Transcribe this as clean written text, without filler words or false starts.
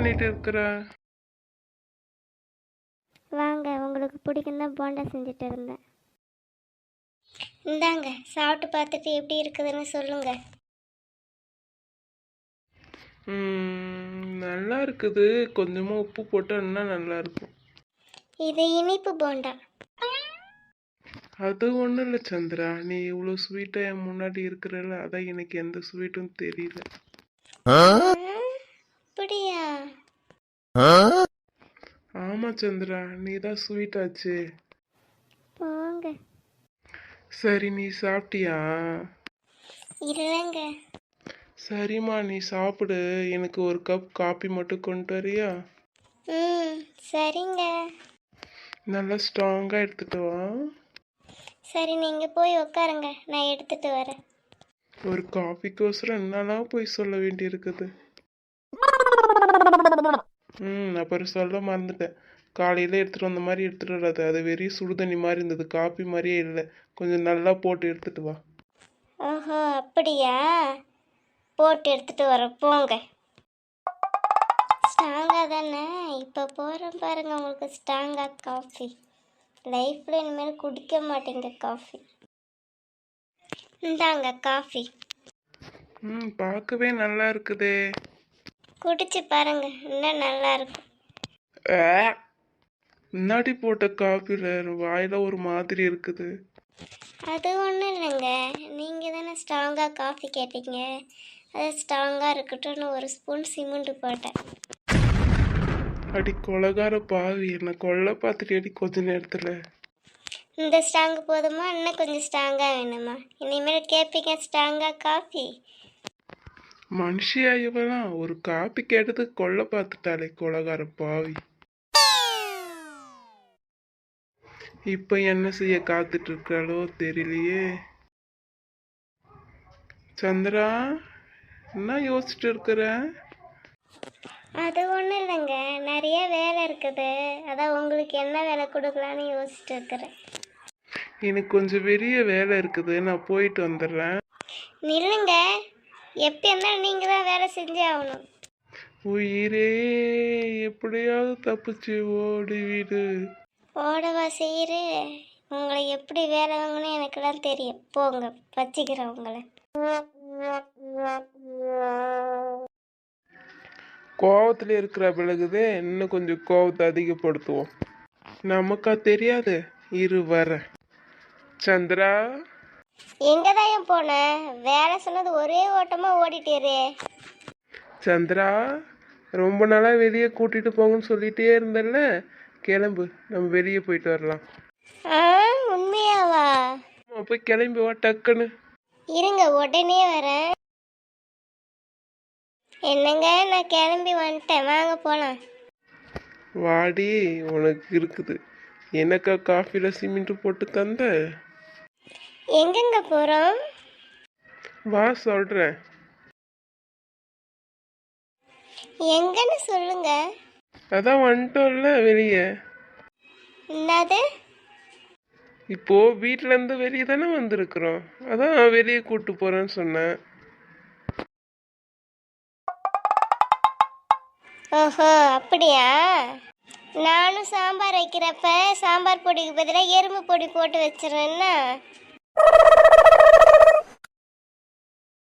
பண்ணிட்டு இருக்கிற? வாங்க, உங்களுக்கு பிடிக்கும் தான் போண்டா செஞ்சுட்டு இருந்தேன். இந்தாங்க, சாப்பிட்டு பார்த்துட்டு எப்படி இருக்குதுன்னு சொல்லுங்க. நல்லா இருக்குது. கொஞ்சமாக உப்பு போட்டால் இன்னும் நல்லா இருக்கும். இது இனிப்பு போண்டா. அது ஒன்றும் இல்லை சந்திரா, நீ இவ்வளோ ஸ்வீட்டாக என் முன்னாடி இருக்கிறல்ல, அதான் எனக்கு எந்த ஸ்வீட்டும் தெரியல. அப்படியா? ஆமா சந்திரா, நீ தான் ஸ்வீட் ஆச்சு. போங்க. சரி, நீ சாப்பிட்டியா? இல்லைங்க. சரிம்மா, நீ சாப்பிடு. எனக்கு ஒரு கப் காபி மட்டும் கொண்டு வரியா? சரிங்க. நல்லா ஸ்ட்ராங்காக எடுத்துட்டு வா. சரி, நீங்கள் போய் உட்காருங்க, நான் எடுத்துட்டு வரேன். ஒரு காஃபிக்கோசரம் என்னெல்லாம் போய் சொல்ல வேண்டியிருக்குது. அப்புறம் சொல்ல மறந்துட்டேன். காலையில் எடுத்துகிட்டு வந்த மாதிரி எடுத்துகிட்டு வராது. அது வெறும் சுடுதண்ணி மாதிரி இருந்தது, காஃபி மாதிரியே இல்லை. கொஞ்சம் நல்லா போட்டு எடுத்துகிட்டு வா. ஓஹோ, அப்படியா? போட்டு எடுத்துகிட்டு வரேன், போங்க. ஸ்ட்ராங்காக தானே இப்போ போகிறேன் பாருங்க, உங்களுக்கு ஸ்ட்ராங்காக காஃபி. லைஃப்பில் இனிமேல் குடிக்க மாட்டேங்க காஃபி. இந்தாங்க காஃபி. பார்க்கவே நல்லா இருக்குதே. குடிச்சு பாருங்க, இன்னும் நல்லா இருக்கும். முன்னாடி போட்ட காஃபியில் வாயில் ஒரு மாதிரி இருக்குது. அது ஒன்றும் இல்லைங்க, நீங்கள் தானே ஸ்ட்ராங்காக காஃபி கேட்டீங்க. அது ஸ்ட்ராங்காக இருக்கட்டும்னு ஒரு ஸ்பூன் சிமெண்ட் போட்டேன். அடி கொலகார பாவி, என்னை கொல்ல பார்த்துட்டு அடி கொஞ்ச நேரத்தில். இந்த ஸ்ட்ராங்கு போதுமா, இன்னும் கொஞ்சம் ஸ்ட்ராங்காக வேணுமா? இனிமேல் கேட்பீங்க ஸ்ட்ராங்காக காஃபி. மனுஷியா இவெல்லாம் ஒரு காப்பி கேட்டதுக்கு கொல்ல பார்த்துட்டாலே கொலகார பாவி. இப்போ என்ன செய்ய காத்துட்டு இருக்காளோ தெரியலையே. சந்திரா, என்ன யோசிச்சுட்டு இருக்கிற? அது ஒன்றும் இல்லைங்க, நிறைய வேலை இருக்குது. அதான் உங்களுக்கு என்ன வேலை கொடுக்கலான்னு யோசிச்சுட்டு இருக்கிறேன். எனக்கு கொஞ்சம் பெரிய வேலை இருக்குது, நான் போயிட்டு வந்துடுறேன். நில்லுங்க, எப்போ இருந்தாலும் நீங்கள் தான் வேலை செஞ்சே ஆகணும். உயிரே எப்படியாவது தப்பிச்சு ஓடிவிடு. ஓடவா செய்யுறு? உங்களை எப்படி வேலை வாங்கணும் எனக்கெல்லாம் தெரியும். போங்க, வச்சுக்கிறேன் உங்களை. கோவத்தில் இருக்கிற பிறகுதே இன்னும் கொஞ்சம் கோவத்தை அதிகப்படுத்துவோம். நமக்கா தெரியாது, இரு வர. சந்திரா, எங்க தான் போன? வேலை சொன்னது ஒரே ஓட்டமா ஓடிட்டேரு. சந்திரா, ரொம்ப நாளாக வெளியே கூட்டிகிட்டு போங்கன்னு சொல்லிகிட்டே இருந்தல்ல, கிளம்பு, நம்ம வெளியே போயிட்டு வரலாம். உண்மையாவா? போய் கிளம்பி வா டக்குன்னு. இருங்க, உடனே வரேன். என்னங்க, நான் கிளம்பி வந்துட்டேன், வாங்க போலாம். வாடி, உனக்கு இருக்குது. எனக்கா காஃபியில் சிமெண்ட் போட்டு தந்த? எங்கெங்க போறோம்? வா சொல்கிறேன். எங்கன்னு சொல்லுங்க. அதான் வந்துட்டோம்ல வெளியே. என்னது? இப்போ வீட்டிலேருந்து வெளியே தானே வந்திருக்கிறோம், அதான் வெளியே கூப்பிட்டு போகிறேன்னு சொன்னேன். ஓஹோ, அப்படியா? நானும் சாம்பார் வைக்கிறப்ப சாம்பார் பொடிக்கு பதிலாக எறும்பு பொடி போட்டு வச்சிடறேன்னா.